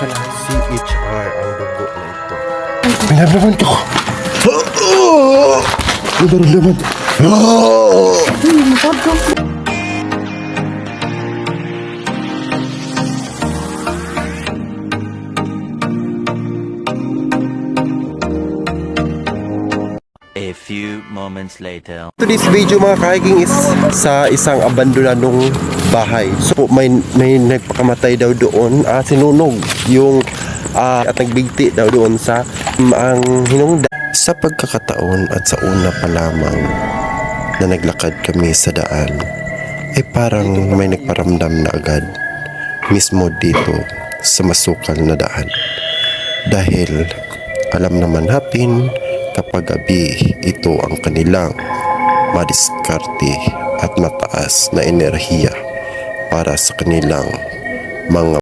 pala CHR ang dugo na ito. May naman to. May naman. A few moments later. Today's video mga kahiking is sa isang abandonadong bahay. So may nagpakamatay daw doon, sinunog yung at nagbigti daw doon sa ang hinungda. Sa pagkakataon at sa una pa lamang na naglakad kami sa daan ay parang may nagparamdam na agad mismo dito sa masukal na daan. Dahil alam naman natin kapag gabi ito ang kanilang madiskarte at mataas na enerhiya para sa kanilang mga